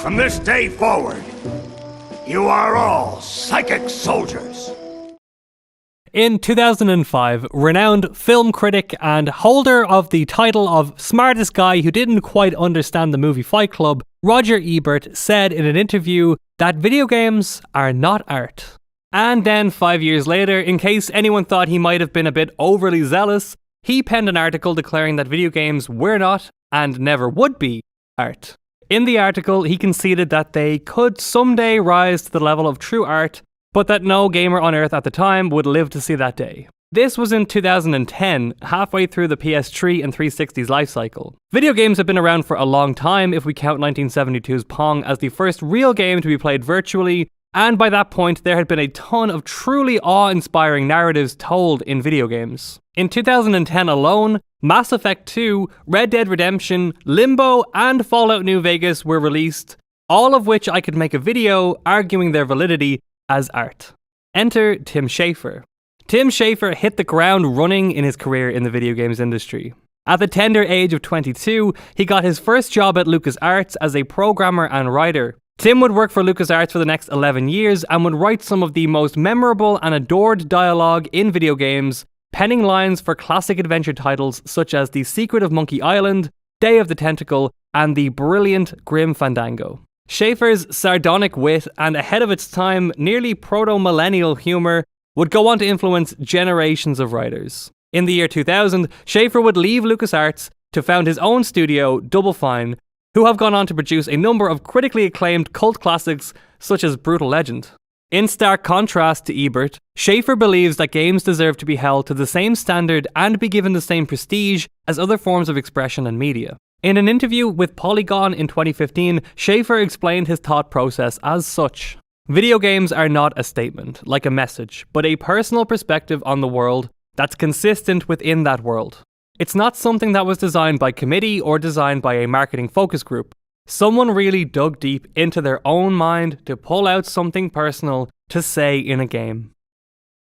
From this day forward, you are all psychic soldiers. In 2005, renowned film critic and holder of the title of smartest guy who didn't quite understand the movie Fight Club, Roger Ebert said in an interview that video games are not art. And then 5 years later, in case anyone thought he might have been a bit overly zealous, he penned an article declaring that video games were not, and never would be, art. In the article, he conceded that they could someday rise to the level of true art, but that no gamer on Earth at the time would live to see that day. This was in 2010, halfway through the PS3 and 360's life cycle. Video games have been around for a long time if we count 1972's Pong as the first real game to be played virtually, and by that point there had been a ton of truly awe-inspiring narratives told in video games. In 2010 alone, Mass Effect 2, Red Dead Redemption, Limbo, and Fallout New Vegas were released, all of which I could make a video arguing their validity as art. Enter Tim Schafer. Tim Schafer hit the ground running in his career in the video games industry. At the tender age of 22, he got his first job at LucasArts as a programmer and writer. Tim would work for LucasArts for the next 11 years and would write some of the most memorable and adored dialogue in video games, penning lines for classic adventure titles such as The Secret of Monkey Island, Day of the Tentacle, and the brilliant Grim Fandango. Schafer's sardonic wit and ahead of its time, nearly proto-millennial humour would go on to influence generations of writers. In the year 2000, Schafer would leave LucasArts to found his own studio, Double Fine, who have gone on to produce a number of critically acclaimed cult classics such as Brutal Legend. In stark contrast to Ebert, Schafer believes that games deserve to be held to the same standard and be given the same prestige as other forms of expression and media. In an interview with Polygon in 2015, Schafer explained his thought process as such. Video games are not a statement, like a message, but a personal perspective on the world that's consistent within that world. It's not something that was designed by committee or designed by a marketing focus group. Someone really dug deep into their own mind to pull out something personal to say in a game.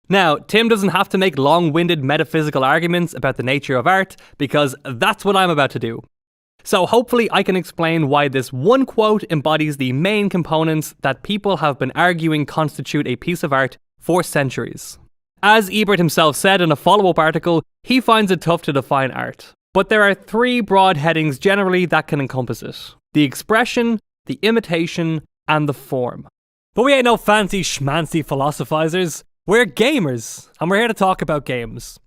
Now, Tim doesn't have to make long-winded metaphysical arguments about the nature of art, because that's what I'm about to do. So hopefully I can explain why this one quote embodies the main components that people have been arguing constitute a piece of art for centuries. As Ebert himself said in a follow-up article, he finds it tough to define art. But there are three broad headings generally that can encompass it: the expression, the imitation, and the form. But we ain't no fancy schmancy philosophizers. We're gamers, and we're here to talk about games.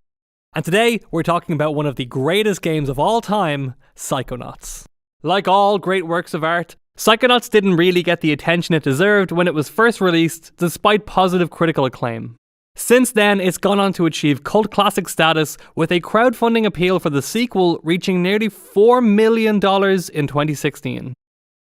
And today, we're talking about one of the greatest games of all time, Psychonauts. Like all great works of art, Psychonauts didn't really get the attention it deserved when it was first released, despite positive critical acclaim. Since then, it's gone on to achieve cult classic status, with a crowdfunding appeal for the sequel reaching nearly $4 million in 2016.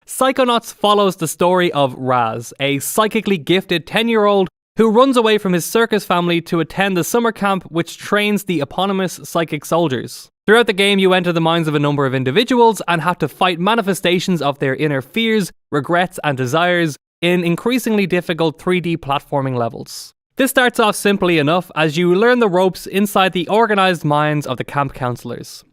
Psychonauts follows the story of Raz, a psychically gifted 10-year-old who runs away from his circus family to attend the summer camp which trains the eponymous psychic soldiers. Throughout the game, you enter the minds of a number of individuals and have to fight manifestations of their inner fears, regrets, and desires in increasingly difficult 3D platforming levels. This starts off simply enough as you learn the ropes inside the organised minds of the camp counselors.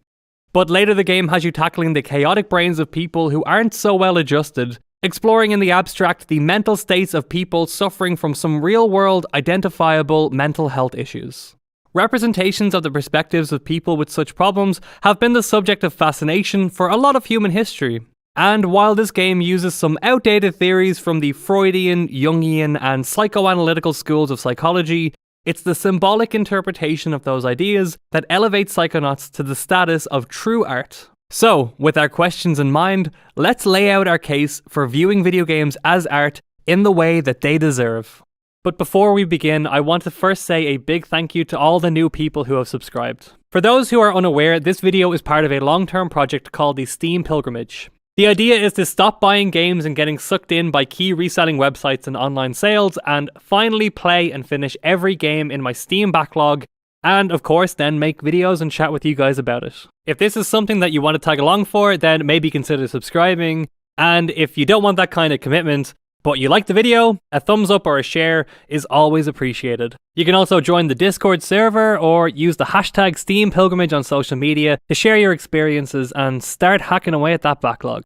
But later the game has you tackling the chaotic brains of people who aren't so well adjusted, exploring in the abstract the mental states of people suffering from some real-world, identifiable mental health issues. Representations of the perspectives of people with such problems have been the subject of fascination for a lot of human history. And while this game uses some outdated theories from the Freudian, Jungian, and psychoanalytical schools of psychology, it's the symbolic interpretation of those ideas that elevates Psychonauts to the status of true art. So, with our questions in mind, let's lay out our case for viewing video games as art in the way that they deserve. But before we begin, I want to first say a big thank you to all the new people who have subscribed. For those who are unaware, this video is part of a long-term project called the Steam Pilgrimage. The idea is to stop buying games and getting sucked in by key reselling websites and online sales, and finally play and finish every game in my Steam backlog, and of course then make videos and chat with you guys about it. If this is something that you want to tag along for, then maybe consider subscribing, and if you don't want that kind of commitment, but you like the video, a thumbs up or a share is always appreciated. You can also join the Discord server or use the hashtag SteamPilgrimage on social media to share your experiences and start hacking away at that backlog.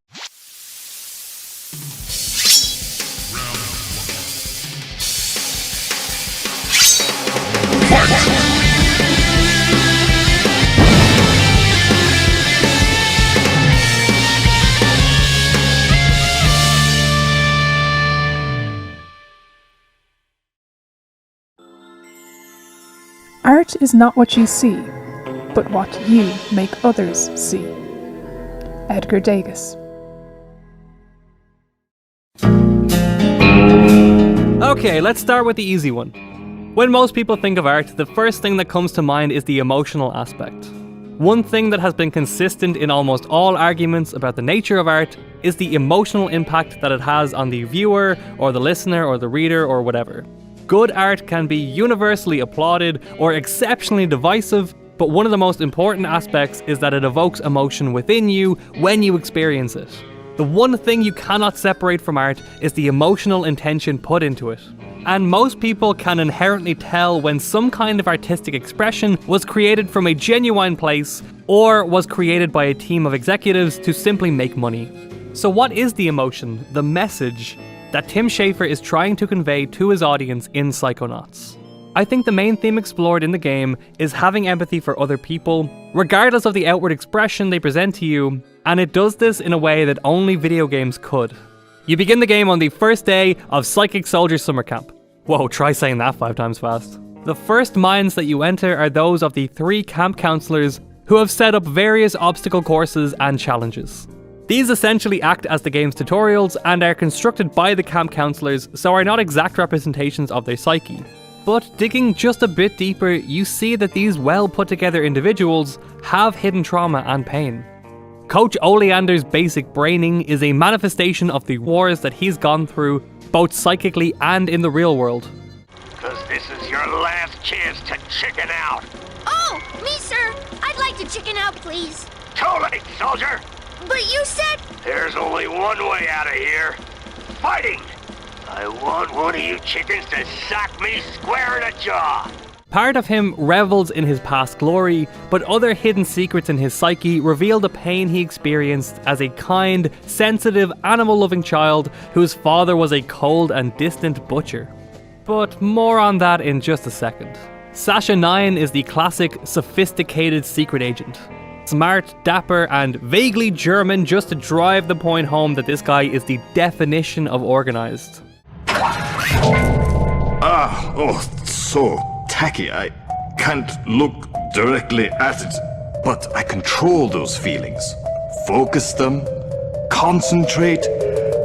Art is not what you see, but what you make others see. Edgar Degas. Okay, let's start with the easy one. When most people think of art, the first thing that comes to mind is the emotional aspect. One thing that has been consistent in almost all arguments about the nature of art is the emotional impact that it has on the viewer, or the listener, or the reader, or whatever. Good art can be universally applauded or exceptionally divisive, but one of the most important aspects is that it evokes emotion within you when you experience it. The one thing you cannot separate from art is the emotional intention put into it. And most people can inherently tell when some kind of artistic expression was created from a genuine place or was created by a team of executives to simply make money. So what is the emotion, the message, that Tim Schafer is trying to convey to his audience in Psychonauts? I think the main theme explored in the game is having empathy for other people, regardless of the outward expression they present to you, and it does this in a way that only video games could. You begin the game on the first day of Psychic Soldier Summer Camp. Whoa, try saying that 5 times fast. The first mines that you enter are those of the 3 camp counselors who have set up various obstacle courses and challenges. These essentially act as the game's tutorials and are constructed by the camp counselors, so are not exact representations of their psyche. But digging just a bit deeper, you see that these well put together individuals have hidden trauma and pain. Coach Oleander's basic braining is a manifestation of the wars that he's gone through, both psychically and in the real world. Because this is your last chance to chicken out. Oh, me, sir. I'd like to chicken out, please. Too late, soldier. But you said... There's only one way out of here. Fighting. I want one of you chickens to sock me square in the jaw. Part of him revels in his past glory, but other hidden secrets in his psyche reveal the pain he experienced as a kind, sensitive, animal-loving child whose father was a cold and distant butcher. But more on that in just a second. Sasha 9 is the classic, sophisticated secret agent. Smart, dapper, and vaguely German, just to drive the point home that this guy is the definition of organized. So tacky. I can't look directly at it, but I control those feelings, focus them, concentrate,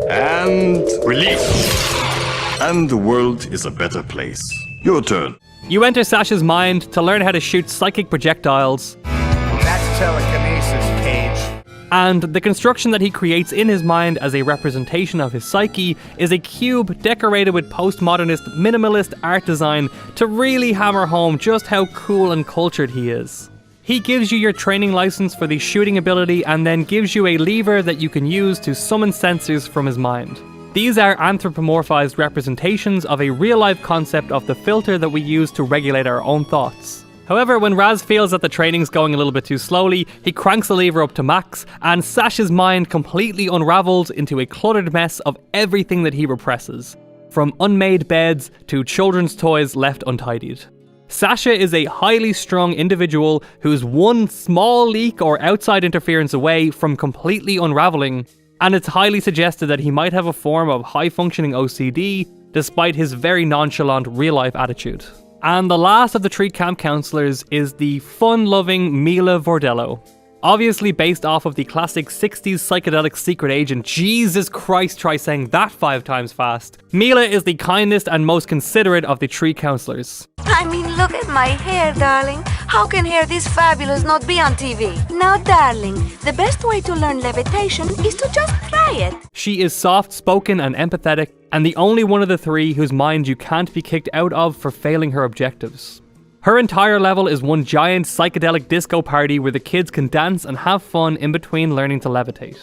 and release. And the world is a better place. Your turn. You enter Sasha's mind to learn how to shoot psychic projectiles. That's telekinesis, Cage. And the construction that he creates in his mind as a representation of his psyche is a cube decorated with postmodernist, minimalist art design to really hammer home just how cool and cultured he is. He gives you your training license for the shooting ability and then gives you a lever that you can use to summon sensors from his mind. These are anthropomorphized representations of a real-life concept of the filter that we use to regulate our own thoughts. However, when Raz feels that the training's going a little bit too slowly, he cranks the lever up to max, and Sasha's mind completely unravels into a cluttered mess of everything that he represses, from unmade beds to children's toys left untidied. Sasha is a highly strung individual who's one small leak or outside interference away from completely unraveling, and it's highly suggested that he might have a form of high-functioning OCD, despite his very nonchalant real-life attitude. And the last of the 3 camp counselors is the fun-loving Mila Vordello. Obviously based off of the classic 60s psychedelic secret agent. Jesus Christ, try saying that 5 times fast. Mila is the kindest and most considerate of the 3 counselors. I mean, look at my hair, darling. How can hair this fabulous not be on TV? Now, darling, the best way to learn levitation is to just try it. She is soft-spoken and empathetic, and the only one of the 3 whose mind you can't be kicked out of for failing her objectives. Her entire level is one giant psychedelic disco party where the kids can dance and have fun in between learning to levitate.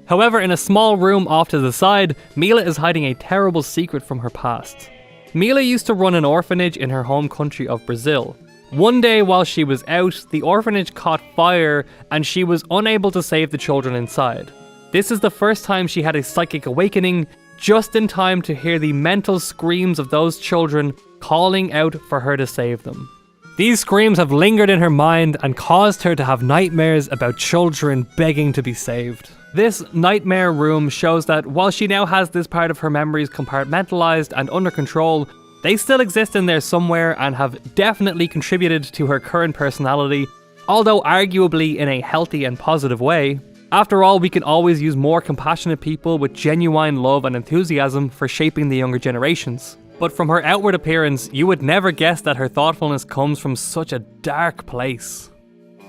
However, in a small room off to the side, Mila is hiding a terrible secret from her past. Mila used to run an orphanage in her home country of Brazil. One day while she was out, the orphanage caught fire and she was unable to save the children inside. This is the first time she had a psychic awakening, just in time to hear the mental screams of those children calling out for her to save them. These screams have lingered in her mind and caused her to have nightmares about children begging to be saved. This nightmare room shows that while she now has this part of her memories compartmentalized and under control, They still exist in there somewhere and have definitely contributed to her current personality, although arguably in a healthy and positive way. After all, we can always use more compassionate people with genuine love and enthusiasm for shaping the younger generations. But from her outward appearance, you would never guess that her thoughtfulness comes from such a dark place.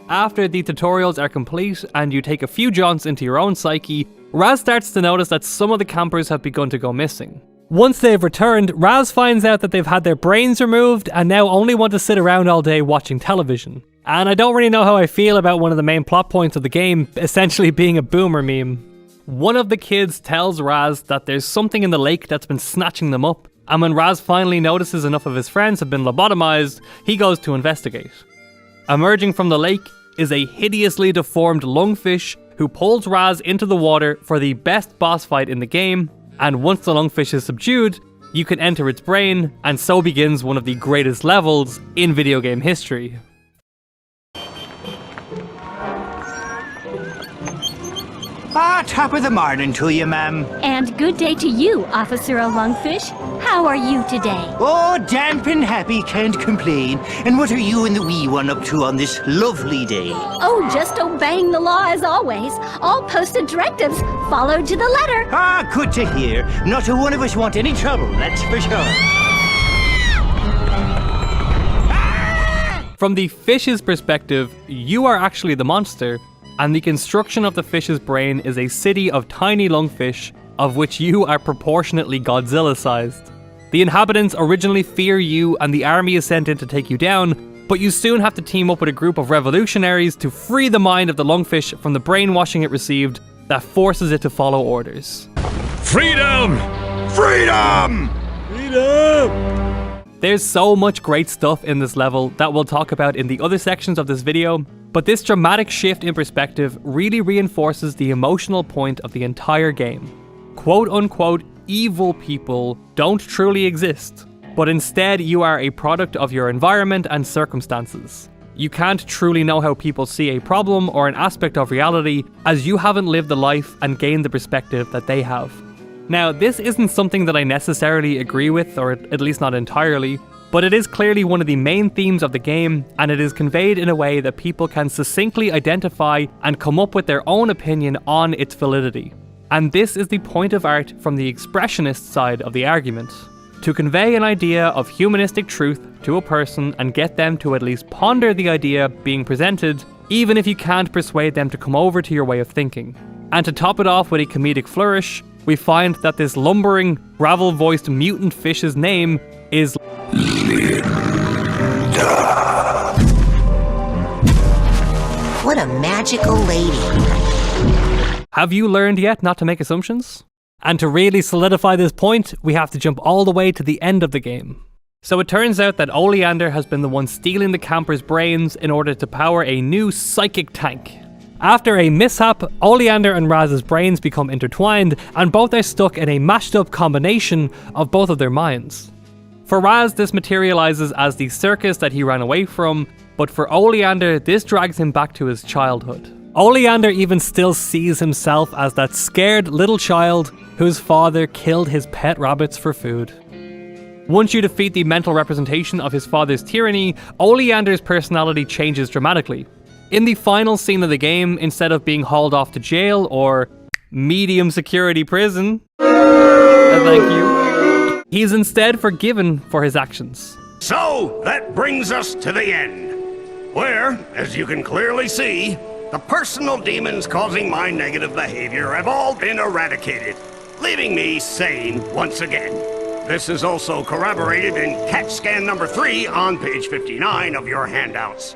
After the tutorials are complete and you take a few jaunts into your own psyche, Raz starts to notice that some of the campers have begun to go missing. Once they've returned, Raz finds out that they've had their brains removed and now only want to sit around all day watching television. And I don't really know how I feel about one of the main plot points of the game essentially being a boomer meme. One of the kids tells Raz that there's something in the lake that's been snatching them up, and when Raz finally notices enough of his friends have been lobotomized, he goes to investigate. Emerging from the lake is a hideously deformed lungfish who pulls Raz into the water for the best boss fight in the game, and once the lungfish is subdued, you can enter its brain, and so begins one of the greatest levels in video game history. Top of the morning to you, ma'am. And good day to you, Officer Lungfish. How are you today? Oh, damp and happy, can't complain. And what are you and the wee one up to on this lovely day? Oh, just obeying the law as always. All posted directives followed to the letter. Ah, good to hear. Not a one of us want any trouble, that's for sure. From the fish's perspective, you are actually the monster, and the construction of the fish's brain is a city of tiny lungfish, of which you are proportionately Godzilla-sized. The inhabitants originally fear you and the army is sent in to take you down, but you soon have to team up with a group of revolutionaries to free the mind of the lungfish from the brainwashing it received that forces it to follow orders. Freedom! Freedom! Freedom! There's so much great stuff in this level that we'll talk about in the other sections of this video, but this dramatic shift in perspective really reinforces the emotional point of the entire game. Quote-unquote evil people don't truly exist, but instead you are a product of your environment and circumstances. You can't truly know how people see a problem or an aspect of reality as you haven't lived the life and gained the perspective that they have. Now, this isn't something that I necessarily agree with, or at least not entirely, but it is clearly one of the main themes of the game, and it is conveyed in a way that people can succinctly identify and come up with their own opinion on its validity. And this is the point of art from the expressionist side of the argument. To convey an idea of humanistic truth to a person and get them to at least ponder the idea being presented, even if you can't persuade them to come over to your way of thinking. And to top it off with a comedic flourish, we find that this lumbering, gravel-voiced mutant fish's name is Linda. What a magical lady. Have you learned yet not to make assumptions? And to really solidify this point, we have to jump all the way to the end of the game. So it turns out that Oleander has been the one stealing the campers' brains in order to power a new psychic tank. After a mishap, Oleander and Raz's brains become intertwined, and both are stuck in a mashed up combination of both of their minds. For Raz, this materializes as the circus that he ran away from, but for Oleander, this drags him back to his childhood. Oleander even still sees himself as that scared little child whose father killed his pet rabbits for food. Once you defeat the mental representation of his father's tyranny, Oleander's personality changes dramatically. In the final scene of the game, instead of being hauled off to jail or medium security prison, thank you, he's instead forgiven for his actions. So, that brings us to the end, where, as you can clearly see, the personal demons causing my negative behavior have all been eradicated, leaving me sane once again. This is also corroborated in CAT scan number 3 on page 59 of your handouts.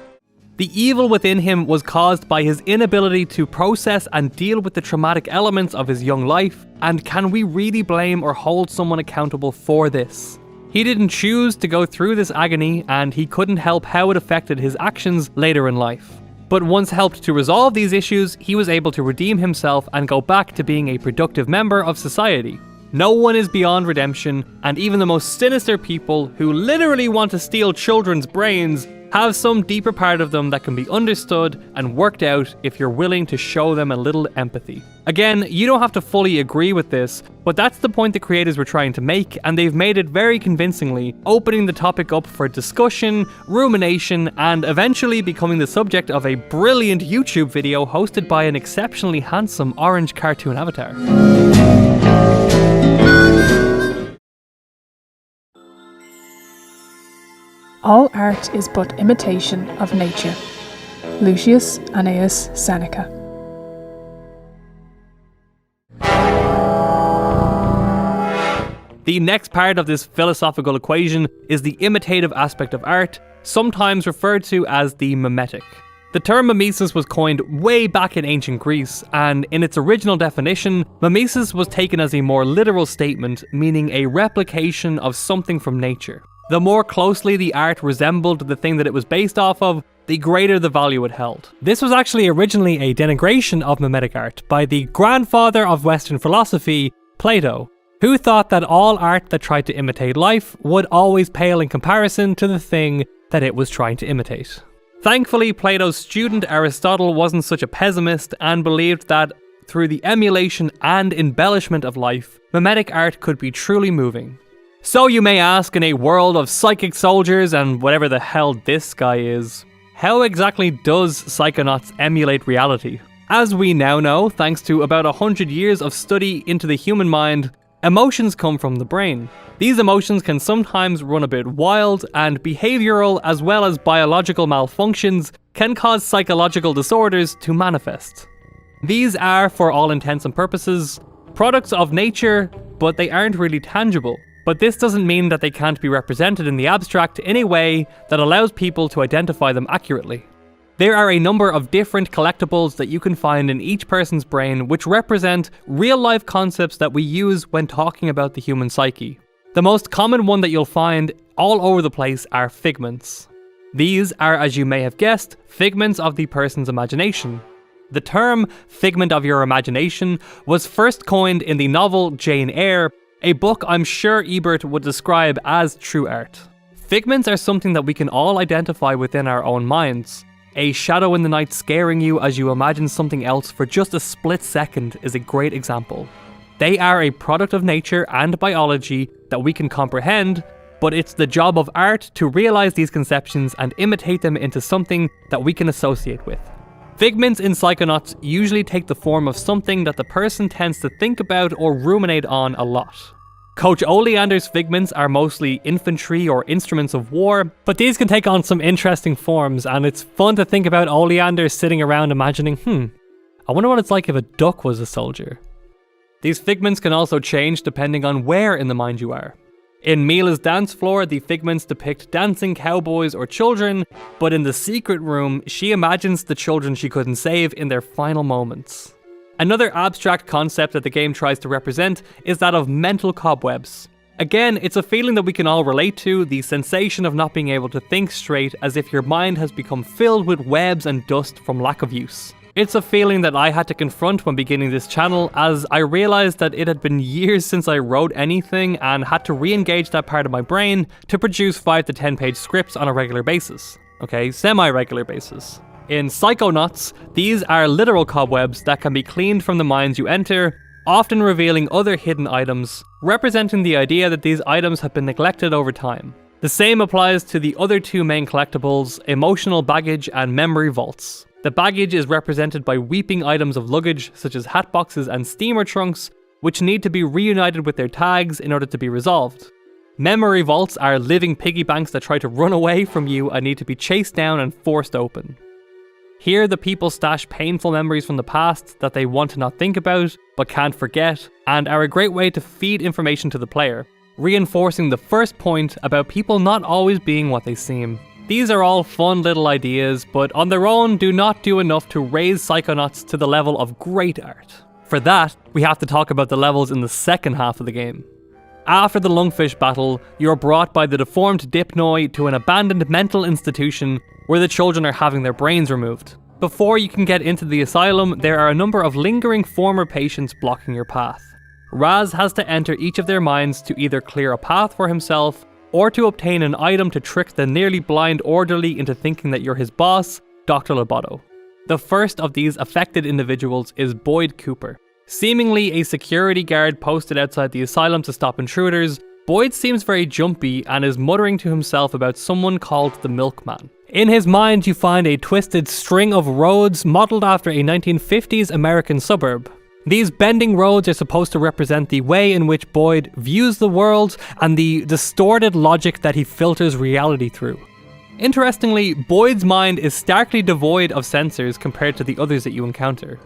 The evil within him was caused by his inability to process and deal with the traumatic elements of his young life, and can we really blame or hold someone accountable for this? He didn't choose to go through this agony, and he couldn't help how it affected his actions later in life. But once helped to resolve these issues, he was able to redeem himself and go back to being a productive member of society. No one is beyond redemption, and even the most sinister people who literally want to steal children's brains have some deeper part of them that can be understood and worked out if you're willing to show them a little empathy. Again, you don't have to fully agree with this, but that's the point the creators were trying to make, and they've made it very convincingly, opening the topic up for discussion, rumination, and eventually becoming the subject of a brilliant YouTube video hosted by an exceptionally handsome orange cartoon avatar. All art is but imitation of nature. Lucius Annaeus Seneca. The next part of this philosophical equation is the imitative aspect of art, sometimes referred to as the memetic. The term mimesis was coined way back in ancient Greece, and in its original definition, mimesis was taken as a more literal statement, meaning a replication of something from nature. The more closely the art resembled the thing that it was based off of, the greater the value it held. This was actually originally a denigration of mimetic art by the grandfather of Western philosophy, Plato, who thought that all art that tried to imitate life would always pale in comparison to the thing that it was trying to imitate. Thankfully, Plato's student Aristotle wasn't such a pessimist and believed that through the emulation and embellishment of life, mimetic art could be truly moving. So you may ask, in a world of psychic soldiers and whatever the hell this guy is, how exactly does Psychonauts emulate reality? As we now know, thanks to about 100 years of study into the human mind, emotions come from the brain. These emotions can sometimes run a bit wild, and behavioral as well as biological malfunctions can cause psychological disorders to manifest. These are, for all intents and purposes, products of nature, but they aren't really tangible. But this doesn't mean that they can't be represented in the abstract in a way that allows people to identify them accurately. There are a number of different collectibles that you can find in each person's brain which represent real-life concepts that we use when talking about the human psyche. The most common one that you'll find all over the place are figments. These are, as you may have guessed, figments of the person's imagination. The term figment of your imagination was first coined in the novel Jane Eyre, a book I'm sure Ebert would describe as true art. Figments are something that we can all identify within our own minds. A shadow in the night scaring you as you imagine something else for just a split second is a great example. They are a product of nature and biology that we can comprehend, but it's the job of art to realize these conceptions and imitate them into something that we can associate with. Figments in Psychonauts usually take the form of something that the person tends to think about or ruminate on a lot. Coach Oleander's figments are mostly infantry or instruments of war, but these can take on some interesting forms, and it's fun to think about Oleander sitting around imagining, I wonder what it's like if a duck was a soldier. These figments can also change depending on where in the mind you are. In Mila's dance floor, the figments depict dancing cowboys or children, but in the secret room, she imagines the children she couldn't save in their final moments. Another abstract concept that the game tries to represent is that of mental cobwebs. Again, it's a feeling that we can all relate to, the sensation of not being able to think straight as if your mind has become filled with webs and dust from lack of use. It's a feeling that I had to confront when beginning this channel, as I realized that it had been years since I wrote anything and had to re-engage that part of my brain to produce 5 to 10 page scripts on a regular basis. Okay, semi-regular basis. In Psychonauts, these are literal cobwebs that can be cleaned from the minds you enter, often revealing other hidden items, representing the idea that these items have been neglected over time. The same applies to the other two main collectibles, emotional baggage and memory vaults. The baggage is represented by weeping items of luggage such as hatboxes and steamer trunks, which need to be reunited with their tags in order to be resolved. Memory vaults are living piggy banks that try to run away from you and need to be chased down and forced open. Here, the people stash painful memories from the past that they want to not think about, but can't forget, and are a great way to feed information to the player, reinforcing the first point about people not always being what they seem. These are all fun little ideas, but on their own do not do enough to raise Psychonauts to the level of great art. For that, we have to talk about the levels in the second half of the game. After the lungfish battle, you're brought by the deformed Dipnoi to an abandoned mental institution where the children are having their brains removed. Before you can get into the asylum, there are a number of lingering former patients blocking your path. Raz has to enter each of their minds to either clear a path for himself or to obtain an item to trick the nearly blind orderly into thinking that you're his boss, Dr. Loboto. The first of these affected individuals is Boyd Cooper. Seemingly a security guard posted outside the asylum to stop intruders, Boyd seems very jumpy and is muttering to himself about someone called the Milkman. In his mind, you find a twisted string of roads modelled after a 1950s American suburb. These bending roads are supposed to represent the way in which Boyd views the world and the distorted logic that he filters reality through. Interestingly, Boyd's mind is starkly devoid of sensors compared to the others that you encounter.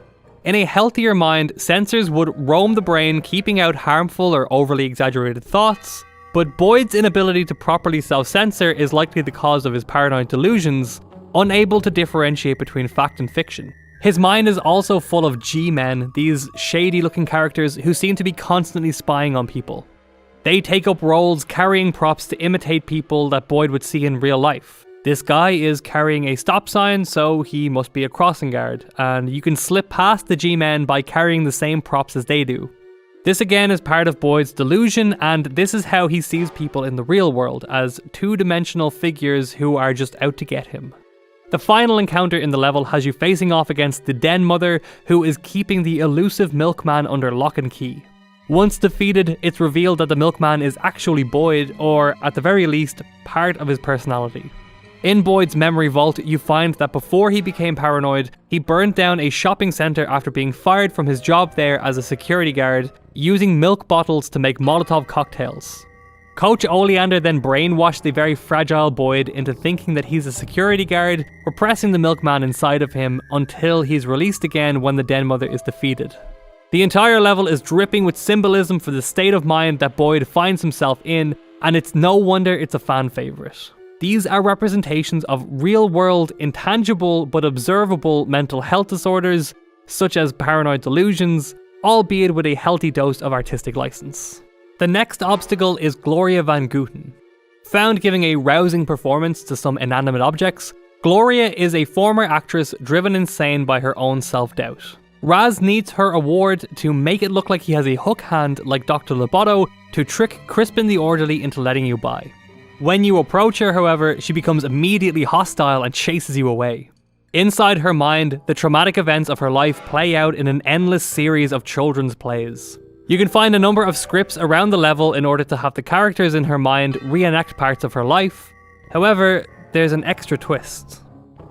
In a healthier mind, sensors would roam the brain, keeping out harmful or overly exaggerated thoughts, but Boyd's inability to properly self-censor is likely the cause of his paranoid delusions, unable to differentiate between fact and fiction. His mind is also full of G-men, these shady-looking characters who seem to be constantly spying on people. They take up roles carrying props to imitate people that Boyd would see in real life. This guy is carrying a stop sign, so he must be a crossing guard, and you can slip past the G-men by carrying the same props as they do. This again is part of Boyd's delusion, and this is how he sees people in the real world, as two-dimensional figures who are just out to get him. The final encounter in the level has you facing off against the Den Mother, who is keeping the elusive Milkman under lock and key. Once defeated, it's revealed that the Milkman is actually Boyd, or at the very least, part of his personality. In Boyd's memory vault, you find that before he became paranoid, he burned down a shopping centre after being fired from his job there as a security guard, using milk bottles to make Molotov cocktails. Coach Oleander then brainwashed the very fragile Boyd into thinking that he's a security guard, repressing the Milkman inside of him until he's released again when the Den Mother is defeated. The entire level is dripping with symbolism for the state of mind that Boyd finds himself in, and it's no wonder it's a fan favourite. These are representations of real-world, intangible but observable mental health disorders, such as paranoid delusions, albeit with a healthy dose of artistic license. The next obstacle is Gloria Van Guten. Found giving a rousing performance to some inanimate objects, Gloria is a former actress driven insane by her own self-doubt. Raz needs her award to make it look like he has a hook hand like Dr. Loboto to trick Crispin the Orderly into letting you by. When you approach her, however, she becomes immediately hostile and chases you away. Inside her mind, the traumatic events of her life play out in an endless series of children's plays. You can find a number of scripts around the level in order to have the characters in her mind reenact parts of her life. However, there's an extra twist.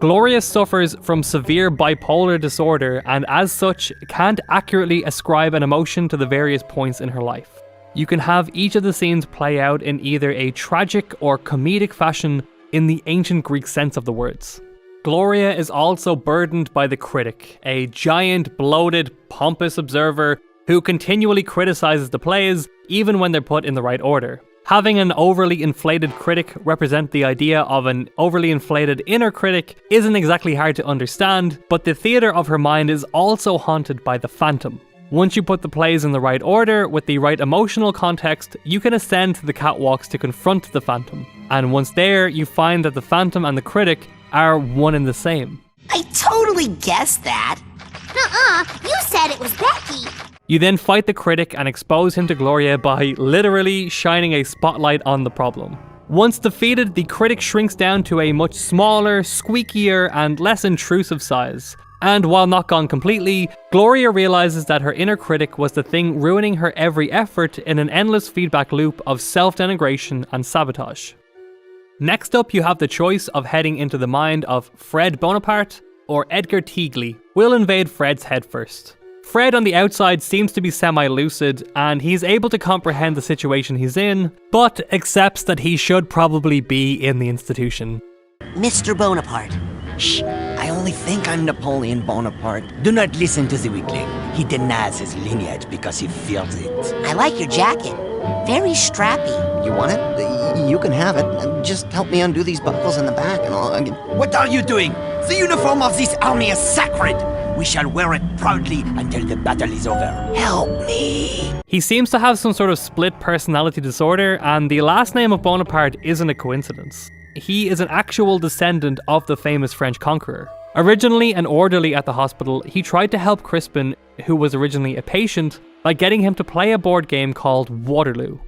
Gloria suffers from severe bipolar disorder and as such can't accurately ascribe an emotion to the various points in her life. You can have each of the scenes play out in either a tragic or comedic fashion in the ancient Greek sense of the words. Gloria is also burdened by the critic, a giant, bloated, pompous observer who continually criticizes the plays even when they're put in the right order. Having an overly inflated critic represent the idea of an overly inflated inner critic isn't exactly hard to understand, but the theatre of her mind is also haunted by the Phantom. Once you put the plays in the right order, with the right emotional context, you can ascend to the catwalks to confront the Phantom. And once there, you find that the Phantom and the critic are one and the same. I totally guessed that. You said it was Becky. You then fight the critic and expose him to Gloria by literally shining a spotlight on the problem. Once defeated, the critic shrinks down to a much smaller, squeakier, and less intrusive size. And while not gone completely, Gloria realizes that her inner critic was the thing ruining her every effort in an endless feedback loop of self-denigration and sabotage. Next up, you have the choice of heading into the mind of Fred Bonaparte or Edgar Teagley. We'll invade Fred's head first. Fred on the outside seems to be semi-lucid, and he's able to comprehend the situation he's in, but accepts that he should probably be in the institution. Mr. Bonaparte. Shh, I only think I'm Napoleon Bonaparte. Do not listen to the weakling. He denies his lineage because he feels it. I like your jacket. Very strappy. You want it? You can have it. Just help me undo these buckles in the back and all. What are you doing? The uniform of this army is sacred. We shall wear it proudly until the battle is over. Help me. He seems to have some sort of split personality disorder, and the last name of Bonaparte isn't a coincidence. He is an actual descendant of the famous French conqueror. Originally an orderly at the hospital, he tried to help Crispin, who was originally a patient, by getting him to play a board game called Waterloo.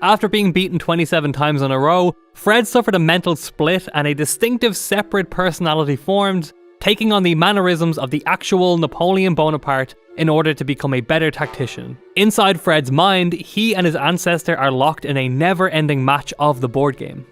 After being beaten 27 times in a row, Fred suffered a mental split and a distinctive separate personality formed, taking on the mannerisms of the actual Napoleon Bonaparte in order to become a better tactician. Inside Fred's mind, he and his ancestor are locked in a never-ending match of the board game.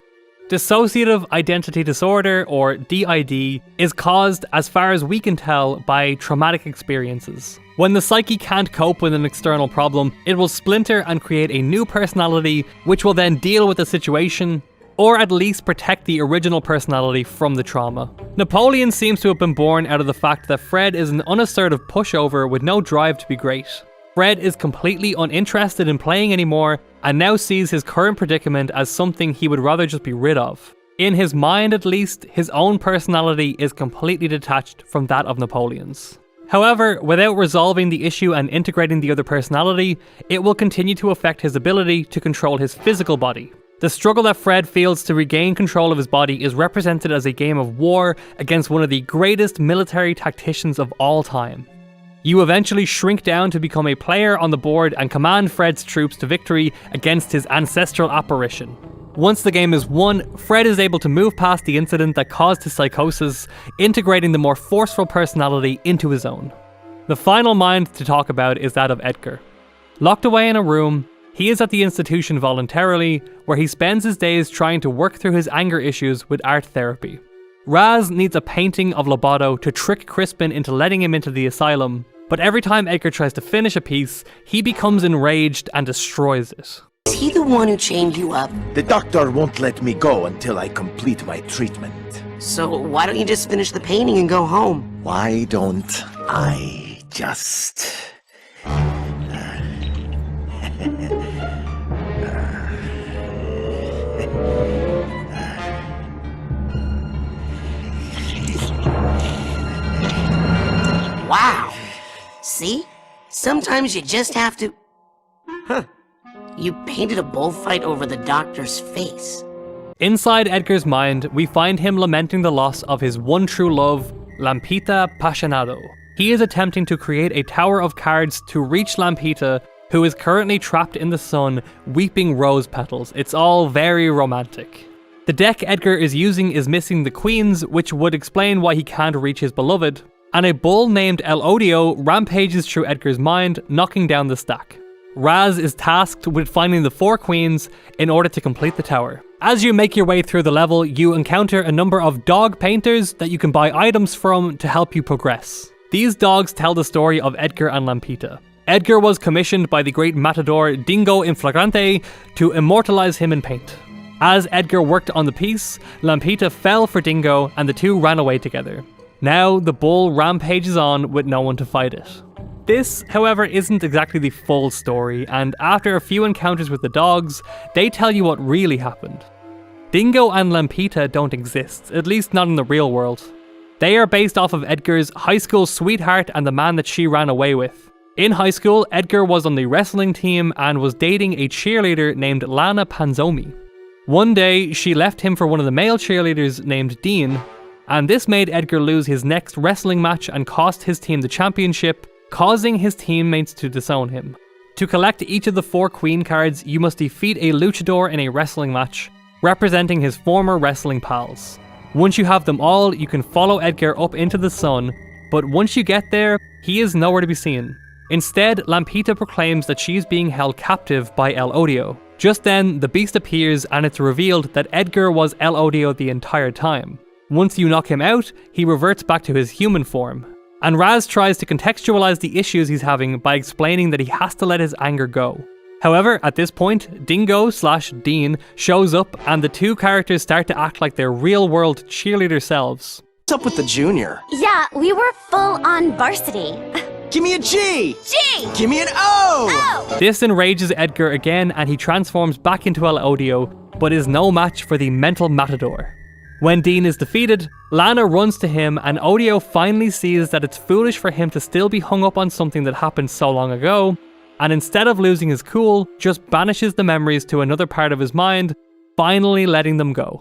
Dissociative identity disorder, or DID, is caused, as far as we can tell, by traumatic experiences. When the psyche can't cope with an external problem, it will splinter and create a new personality, which will then deal with the situation, or at least protect the original personality from the trauma. Napoleon seems to have been born out of the fact that Fred is an unassertive pushover with no drive to be great. Fred is completely uninterested in playing anymore and now sees his current predicament as something he would rather just be rid of. In his mind at least, his own personality is completely detached from that of Napoleon's. However, without resolving the issue and integrating the other personality, it will continue to affect his ability to control his physical body. The struggle that Fred feels to regain control of his body is represented as a game of war against one of the greatest military tacticians of all time. You eventually shrink down to become a player on the board and command Fred's troops to victory against his ancestral apparition. Once the game is won, Fred is able to move past the incident that caused his psychosis, integrating the more forceful personality into his own. The final mind to talk about is that of Edgar. Locked away in a room, he is at the institution voluntarily, where he spends his days trying to work through his anger issues with art therapy. Raz needs a painting of Lobato to trick Crispin into letting him into the asylum, but every time Edgar tries to finish a piece, he becomes enraged and destroys it. Is he the one who chained you up? The doctor won't let me go until I complete my treatment. So why don't you just finish the painting and go home? Why don't I just... Wow! See? Sometimes you just have to... Huh. You painted a bullfight over the doctor's face. Inside Edgar's mind, we find him lamenting the loss of his one true love, Lampita Passionado. He is attempting to create a tower of cards to reach Lampita, who is currently trapped in the sun, weeping rose petals. It's all very romantic. The deck Edgar is using is missing the queens, which would explain why he can't reach his beloved, and a bull named El Odio rampages through Edgar's mind, knocking down the stack. Raz is tasked with finding the 4 queens in order to complete the tower. As you make your way through the level, you encounter a number of dog painters that you can buy items from to help you progress. These dogs tell the story of Edgar and Lampita. Edgar was commissioned by the great matador Dingo in Flagrante to immortalize him in paint. As Edgar worked on the piece, Lampita fell for Dingo and the two ran away together. Now the bull rampages on with no one to fight it. This, however, isn't exactly the full story, and after a few encounters with the dogs, they tell you what really happened. Dingo and Lampita don't exist, at least not in the real world. They are based off of Edgar's high school sweetheart and the man that she ran away with. In high school, Edgar was on the wrestling team and was dating a cheerleader named Lana Panzomi. One day, she left him for one of the male cheerleaders named Dean, and this made Edgar lose his next wrestling match and cost his team the championship, causing his teammates to disown him. To collect each of the 4 queen cards, you must defeat a luchador in a wrestling match, representing his former wrestling pals. Once you have them all, you can follow Edgar up into the sun, but once you get there, he is nowhere to be seen. Instead, Lampita proclaims that she is being held captive by El Odio. Just then, the beast appears and it's revealed that Edgar was El Odio the entire time. Once you knock him out, he reverts back to his human form. And Raz tries to contextualize the issues he's having by explaining that he has to let his anger go. However, at this point, Dingo/Dean shows up and the two characters start to act like their real-world cheerleader selves. What's up with the junior? Yeah, we were full-on varsity. Give me a G! G! Give me an O! O! This enrages Edgar again and he transforms back into El Odio, but is no match for the mental matador. When Dean is defeated, Lana runs to him and Odio finally sees that it's foolish for him to still be hung up on something that happened so long ago, and instead of losing his cool, just banishes the memories to another part of his mind, finally letting them go.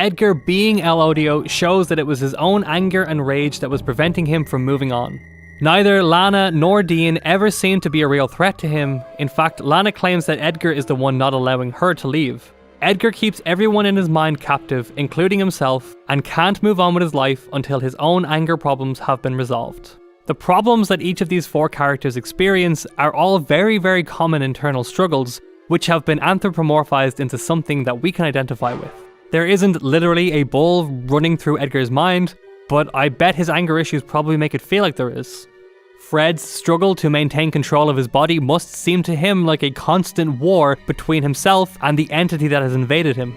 Edgar being El Odio shows that it was his own anger and rage that was preventing him from moving on. Neither Lana nor Dean ever seemed to be a real threat to him. In fact, Lana claims that Edgar is the one not allowing her to leave. Edgar keeps everyone in his mind captive, including himself, and can't move on with his life until his own anger problems have been resolved. The problems that each of these 4 characters experience are all very, very common internal struggles, which have been anthropomorphized into something that we can identify with. There isn't literally a bull running through Edgar's mind, but I bet his anger issues probably make it feel like there is. Fred's struggle to maintain control of his body must seem to him like a constant war between himself and the entity that has invaded him.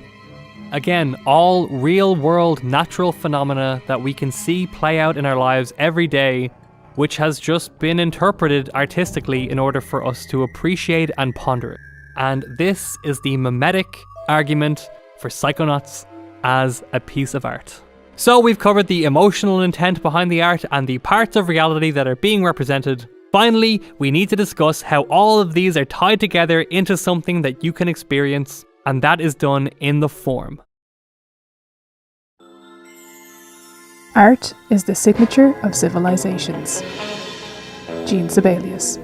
Again, all real-world natural phenomena that we can see play out in our lives every day, which has just been interpreted artistically in order for us to appreciate and ponder it. And this is the memetic argument for Psychonauts as a piece of art. So we've covered the emotional intent behind the art and the parts of reality that are being represented. Finally, we need to discuss how all of these are tied together into something that you can experience, and that is done in the form. Art is the signature of civilizations. Gene Sibelius.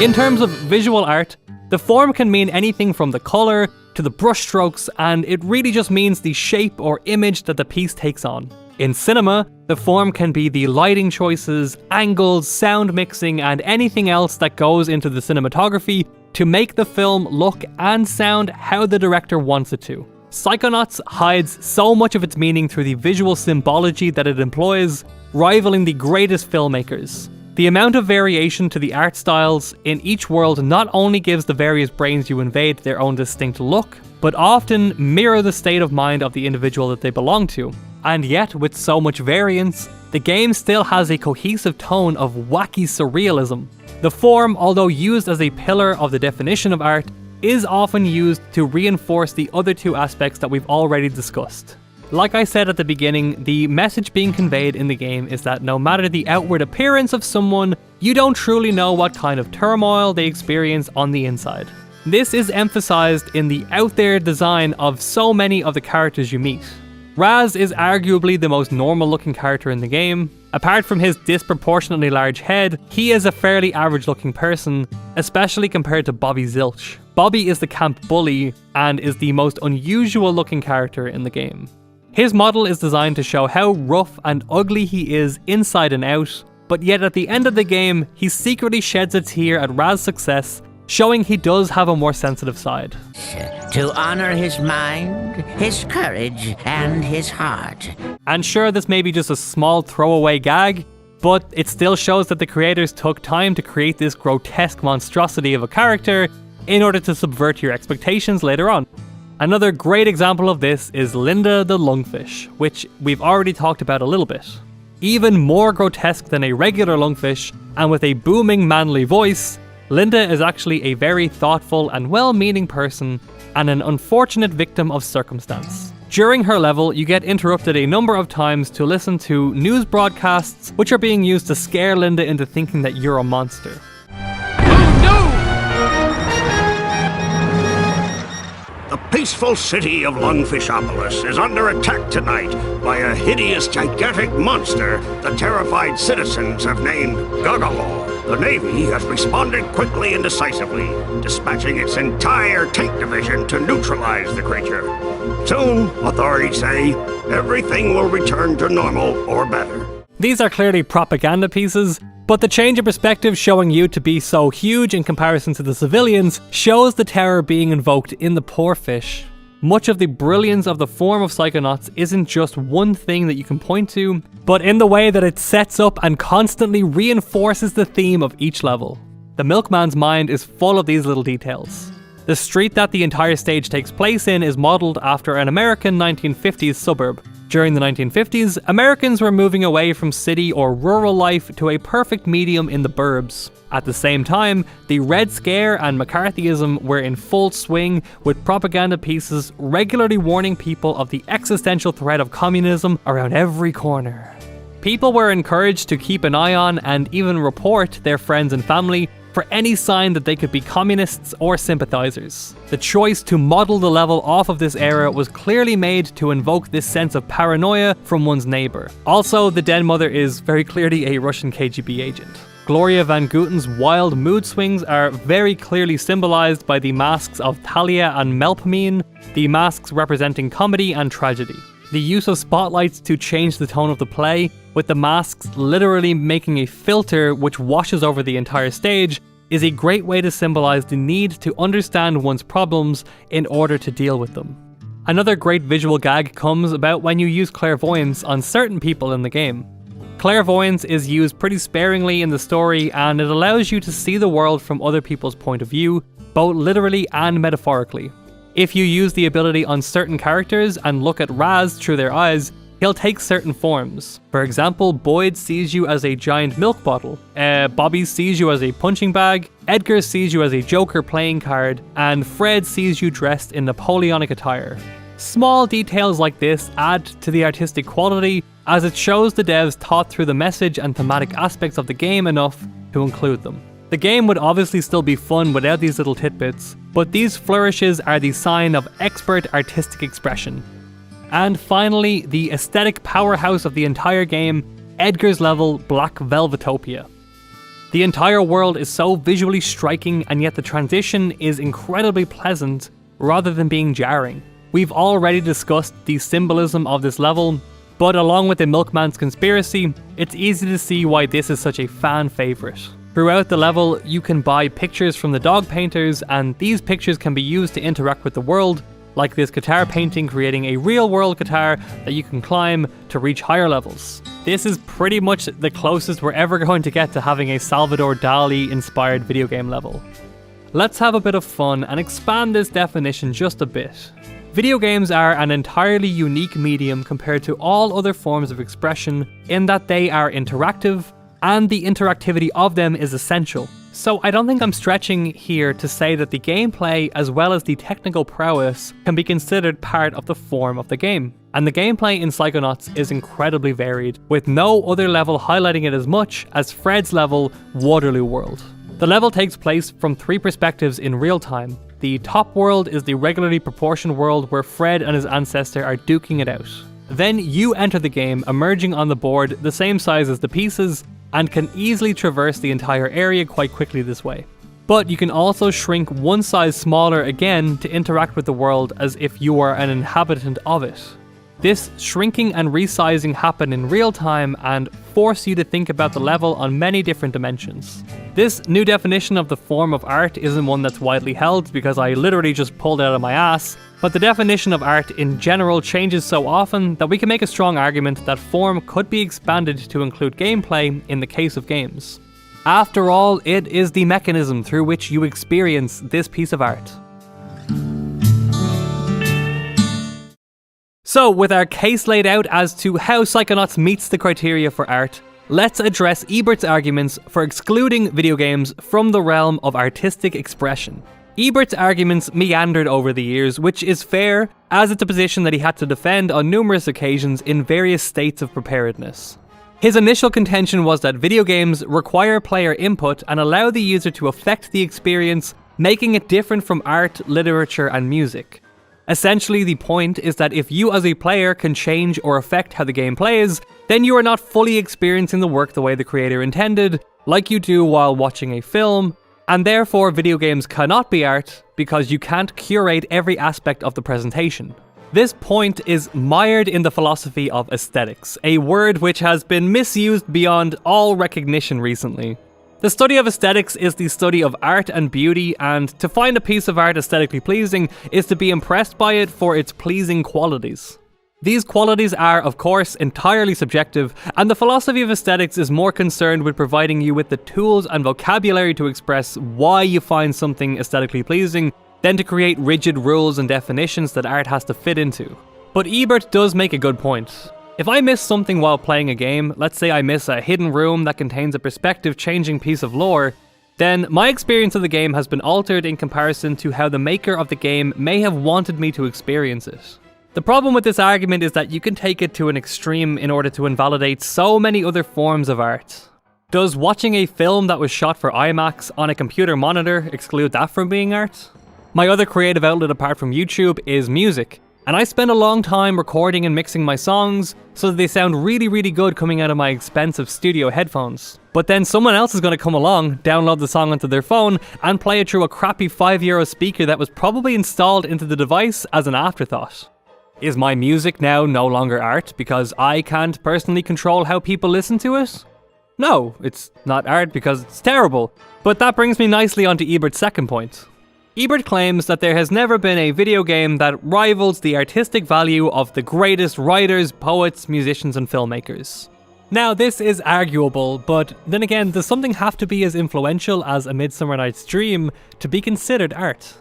In terms of visual art, the form can mean anything from the colour to the brushstrokes, and it really just means the shape or image that the piece takes on. In cinema, the form can be the lighting choices, angles, sound mixing, and anything else that goes into the cinematography to make the film look and sound how the director wants it to. Psychonauts hides so much of its meaning through the visual symbology that it employs, rivaling the greatest filmmakers. The amount of variation to the art styles in each world not only gives the various brains you invade their own distinct look, but often mirror the state of mind of the individual that they belong to. And yet, with so much variance, the game still has a cohesive tone of wacky surrealism. The form, although used as a pillar of the definition of art, is often used to reinforce the other 2 aspects that we've already discussed. Like I said at the beginning, the message being conveyed in the game is that no matter the outward appearance of someone, you don't truly know what kind of turmoil they experience on the inside. This is emphasized in the out there design of so many of the characters you meet. Raz is arguably the most normal looking character in the game. Apart from his disproportionately large head, he is a fairly average looking person, especially compared to Bobby Zilch. Bobby is the camp bully and is the most unusual looking character in the game. His model is designed to show how rough and ugly he is inside and out, but yet at the end of the game, he secretly sheds a tear at Raz's success, showing he does have a more sensitive side. To honor his mind, his courage, and his heart. And sure, this may be just a small throwaway gag, but it still shows that the creators took time to create this grotesque monstrosity of a character in order to subvert your expectations later on. Another great example of this is Linda the lungfish, which we've already talked about a little bit. Even more grotesque than a regular lungfish, and with a booming manly voice, Linda is actually a very thoughtful and well-meaning person, and an unfortunate victim of circumstance. During her level, you get interrupted a number of times to listen to news broadcasts, which are being used to scare Linda into thinking that you're a monster. The peaceful city of Lungfishopolis is under attack tonight by a hideous, gigantic monster the terrified citizens have named Guggalore. The Navy has responded quickly and decisively, dispatching its entire tank division to neutralize the creature. Soon, authorities say, everything will return to normal or better. These are clearly propaganda pieces, but the change in perspective showing you to be so huge in comparison to the civilians shows the terror being invoked in the poor fish. Much of the brilliance of the form of Psychonauts isn't just one thing that you can point to, but in the way that it sets up and constantly reinforces the theme of each level. The milkman's mind is full of these little details. The street that the entire stage takes place in is modelled after an American 1950s suburb. During the 1950s, Americans were moving away from city or rural life to a perfect medium in the burbs. At the same time, the Red Scare and McCarthyism were in full swing, with propaganda pieces regularly warning people of the existential threat of communism around every corner. People were encouraged to keep an eye on and even report their friends and family for any sign that they could be communists or sympathizers. The choice to model the level off of this era was clearly made to invoke this sense of paranoia from one's neighbor. Also, the Den Mother is very clearly a Russian KGB agent. Gloria Van Gouten's wild mood swings are very clearly symbolized by the masks of Thalia and Melpomene, the masks representing comedy and tragedy. The use of spotlights to change the tone of the play, with the masks literally making a filter which washes over the entire stage, is a great way to symbolize the need to understand one's problems in order to deal with them. Another great visual gag comes about when you use clairvoyance on certain people in the game. Clairvoyance is used pretty sparingly in the story, and it allows you to see the world from other people's point of view, both literally and metaphorically. If you use the ability on certain characters and look at Raz through their eyes, he'll take certain forms. For example, Boyd sees you as a giant milk bottle, Bobby sees you as a punching bag, Edgar sees you as a Joker playing card, and Fred sees you dressed in Napoleonic attire. Small details like this add to the artistic quality, as it shows the devs thought through the message and thematic aspects of the game enough to include them. The game would obviously still be fun without these little tidbits, but these flourishes are the sign of expert artistic expression. And finally, the aesthetic powerhouse of the entire game, Edgar's level, Black Velvetopia. The entire world is so visually striking, and yet the transition is incredibly pleasant rather than being jarring. We've already discussed the symbolism of this level, but along with the Milkman's conspiracy, it's easy to see why this is such a fan favourite. Throughout the level, you can buy pictures from the dog painters, and these pictures can be used to interact with the world, like this guitar painting creating a real world guitar that you can climb to reach higher levels. This is pretty much the closest we're ever going to get to having a Salvador Dali inspired video game level. Let's have a bit of fun and expand this definition just a bit. Video games are an entirely unique medium compared to all other forms of expression in that they are interactive, and the interactivity of them is essential. So I don't think I'm stretching here to say that the gameplay as well as the technical prowess can be considered part of the form of the game. And the gameplay in Psychonauts is incredibly varied, with no other level highlighting it as much as Fred's level, Waterloo World. The level takes place from 3 perspectives in real time. The top world is the regularly proportioned world where Fred and his ancestor are duking it out. Then you enter the game, emerging on the board the same size as the pieces, and can easily traverse the entire area quite quickly this way. But you can also shrink one size smaller again to interact with the world as if you are an inhabitant of it. This shrinking and resizing happen in real time and force you to think about the level on many different dimensions. This new definition of the form of art isn't one that's widely held because I literally just pulled it out of my ass, but the definition of art in general changes so often that we can make a strong argument that form could be expanded to include gameplay in the case of games. After all, it is the mechanism through which you experience this piece of art. So, with our case laid out as to how Psychonauts meets the criteria for art, let's address Ebert's arguments for excluding video games from the realm of artistic expression. Ebert's arguments meandered over the years, which is fair, as it's a position that he had to defend on numerous occasions in various states of preparedness. His initial contention was that video games require player input and allow the user to affect the experience, making it different from art, literature, and music. Essentially, the point is that if you as a player can change or affect how the game plays, then you are not fully experiencing the work the way the creator intended, like you do while watching a film, and therefore video games cannot be art because you can't curate every aspect of the presentation. This point is mired in the philosophy of aesthetics, a word which has been misused beyond all recognition recently. The study of aesthetics is the study of art and beauty, and to find a piece of art aesthetically pleasing is to be impressed by it for its pleasing qualities. These qualities are, of course, entirely subjective, and the philosophy of aesthetics is more concerned with providing you with the tools and vocabulary to express why you find something aesthetically pleasing, than to create rigid rules and definitions that art has to fit into. But Ebert does make a good point. If I miss something while playing a game, let's say I miss a hidden room that contains a perspective-changing piece of lore, then my experience of the game has been altered in comparison to how the maker of the game may have wanted me to experience it. The problem with this argument is that you can take it to an extreme in order to invalidate so many other forms of art. Does watching a film that was shot for IMAX on a computer monitor exclude that from being art? My other creative outlet apart from YouTube is music, and I spend a long time recording and mixing my songs so that they sound really, really good coming out of my expensive studio headphones. But then someone else is going to come along, download the song onto their phone, and play it through a crappy €5 speaker that was probably installed into the device as an afterthought. Is my music now no longer art because I can't personally control how people listen to it? No, it's not art because it's terrible. But that brings me nicely onto Ebert's second point. Ebert claims that there has never been a video game that rivals the artistic value of the greatest writers, poets, musicians, and filmmakers. Now, this is arguable, but then again, does something have to be as influential as A Midsummer Night's Dream to be considered art?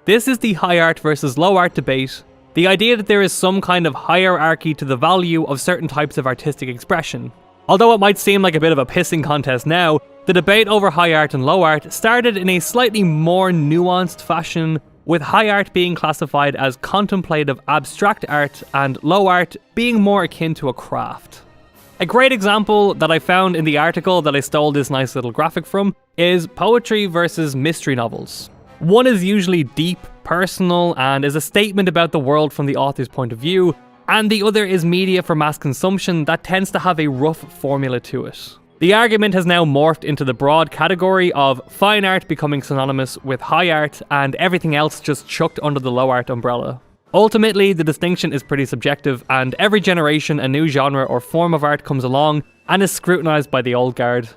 This is the high art versus low art debate, the idea that there is some kind of hierarchy to the value of certain types of artistic expression. Although it might seem like a bit of a pissing contest now, the debate over high art and low art started in a slightly more nuanced fashion, with high art being classified as contemplative abstract art and low art being more akin to a craft. A great example that I found in the article that I stole this nice little graphic from is poetry versus mystery novels. One is usually deep, personal, and is a statement about the world from the author's point of view, and the other is media for mass consumption that tends to have a rough formula to it. The argument has now morphed into the broad category of fine art becoming synonymous with high art and everything else just chucked under the low art umbrella. Ultimately, the distinction is pretty subjective, and every generation a new genre or form of art comes along and is scrutinized by the old guard.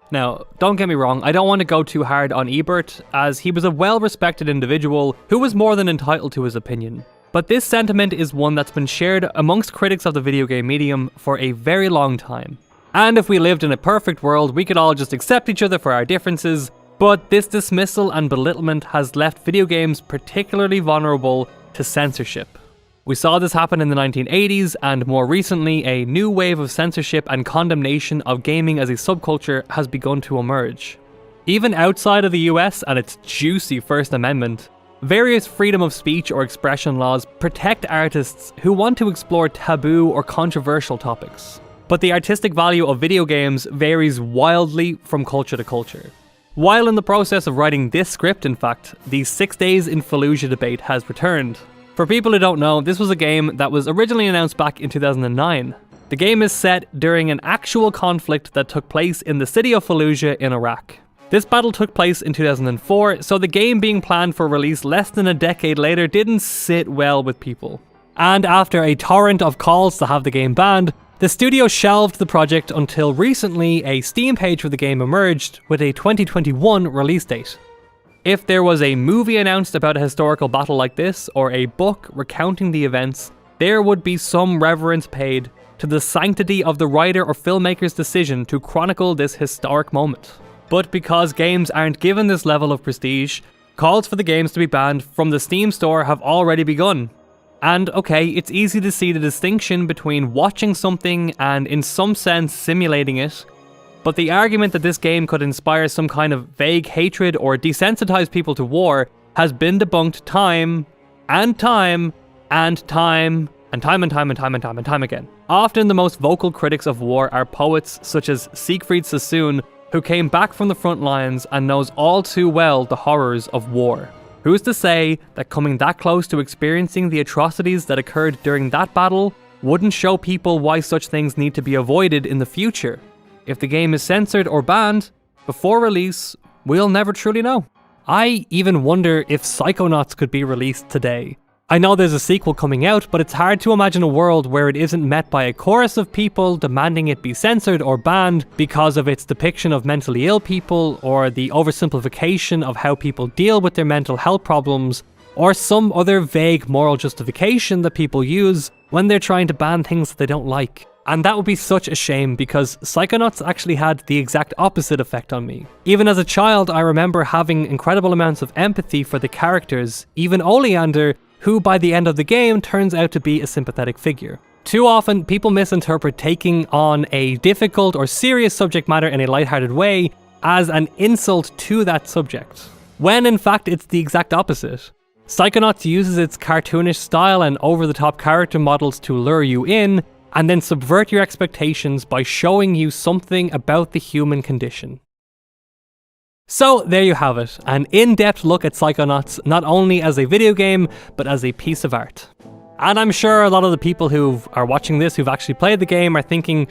Now, don't get me wrong, I don't want to go too hard on Ebert, as he was a well-respected individual who was more than entitled to his opinion. But this sentiment is one that's been shared amongst critics of the video game medium for a very long time. And if we lived in a perfect world, we could all just accept each other for our differences, but this dismissal and belittlement has left video games particularly vulnerable to censorship. We saw this happen in the 1980s, and more recently, a new wave of censorship and condemnation of gaming as a subculture has begun to emerge. Even outside of the US and its juicy First Amendment, various freedom of speech or expression laws protect artists who want to explore taboo or controversial topics. But the artistic value of video games varies wildly from culture to culture. While in the process of writing this script, in fact, the 6 Days in Fallujah debate has returned. For people who don't know, this was a game that was originally announced back in 2009. The game is set during an actual conflict that took place in the city of Fallujah in Iraq. This battle took place in 2004, so the game being planned for release less than a decade later didn't sit well with people. And after a torrent of calls to have the game banned, the studio shelved the project until recently a Steam page for the game emerged with a 2021 release date. If there was a movie announced about a historical battle like this, or a book recounting the events, there would be some reverence paid to the sanctity of the writer or filmmaker's decision to chronicle this historic moment. But because games aren't given this level of prestige, calls for the games to be banned from the Steam store have already begun. And okay, it's easy to see the distinction between watching something and in some sense simulating it, but the argument that this game could inspire some kind of vague hatred or desensitize people to war has been debunked time again. Often the most vocal critics of war are poets such as Siegfried Sassoon, who came back from the front lines and knows all too well the horrors of war. Who's to say that coming that close to experiencing the atrocities that occurred during that battle wouldn't show people why such things need to be avoided in the future? If the game is censored or banned before release, we'll never truly know. I even wonder if Psychonauts could be released today. I know there's a sequel coming out, but it's hard to imagine a world where it isn't met by a chorus of people demanding it be censored or banned because of its depiction of mentally ill people, or the oversimplification of how people deal with their mental health problems, or some other vague moral justification that people use when they're trying to ban things that they don't like. And that would be such a shame, because Psychonauts actually had the exact opposite effect on me. Even as a child, I remember having incredible amounts of empathy for the characters, even Oleander, who by the end of the game turns out to be a sympathetic figure. Too often, people misinterpret taking on a difficult or serious subject matter in a lighthearted way as an insult to that subject, when in fact it's the exact opposite. Psychonauts uses its cartoonish style and over-the-top character models to lure you in, and then subvert your expectations by showing you something about the human condition. So there you have it, an in-depth look at Psychonauts, not only as a video game, but as a piece of art. And I'm sure a lot of the people who are watching this, who've actually played the game, are thinking,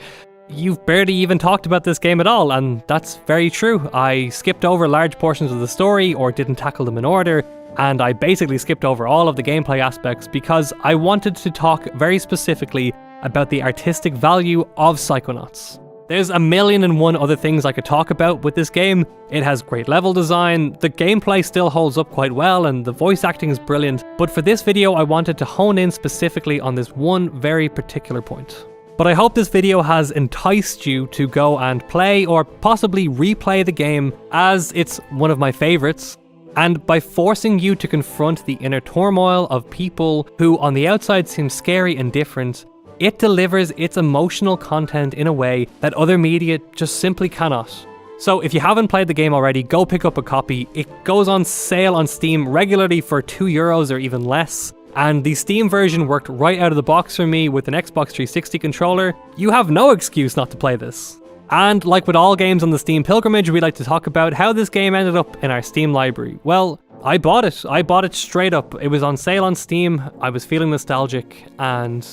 you've barely even talked about this game at all, and that's very true. I skipped over large portions of the story, or didn't tackle them in order, and I basically skipped over all of the gameplay aspects because I wanted to talk very specifically about the artistic value of Psychonauts. There's 1,000,001 other things I could talk about with this game. It has great level design, the gameplay still holds up quite well, and the voice acting is brilliant, but for this video I wanted to hone in specifically on this one very particular point. But I hope this video has enticed you to go and play or possibly replay the game, as it's one of my favorites, and by forcing you to confront the inner turmoil of people who on the outside seem scary and different, it delivers its emotional content in a way that other media just simply cannot. So if you haven't played the game already, go pick up a copy. It goes on sale on Steam regularly for €2 or even less. And the Steam version worked right out of the box for me with an Xbox 360 controller. You have no excuse not to play this. And like with all games on the Steam pilgrimage, we like to talk about how this game ended up in our Steam library. Well, I bought it. I bought it straight up. It was on sale on Steam. I was feeling nostalgic, and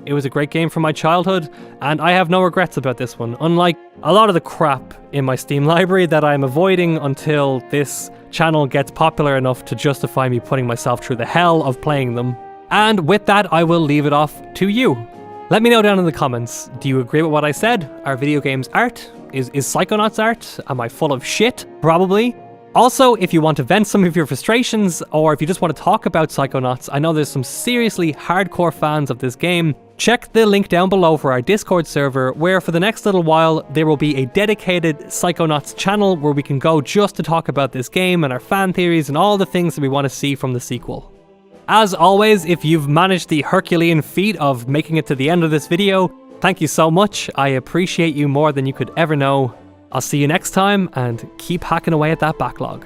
it was a great game from my childhood, and I have no regrets about this one, unlike a lot of the crap in my Steam library that I'm avoiding until this channel gets popular enough to justify me putting myself through the hell of playing them. And with that, I will leave it off to you. Let me know down in the comments, do you agree with what I said? Are video games art? Is Psychonauts art? Am I full of shit? Probably. Also, if you want to vent some of your frustrations, or if you just want to talk about Psychonauts, I know there's some seriously hardcore fans of this game, check the link down below for our Discord server, where for the next little while, there will be a dedicated Psychonauts channel where we can go just to talk about this game and our fan theories and all the things that we want to see from the sequel. As always, if you've managed the Herculean feat of making it to the end of this video, thank you so much. I appreciate you more than you could ever know. I'll see you next time, and keep hacking away at that backlog.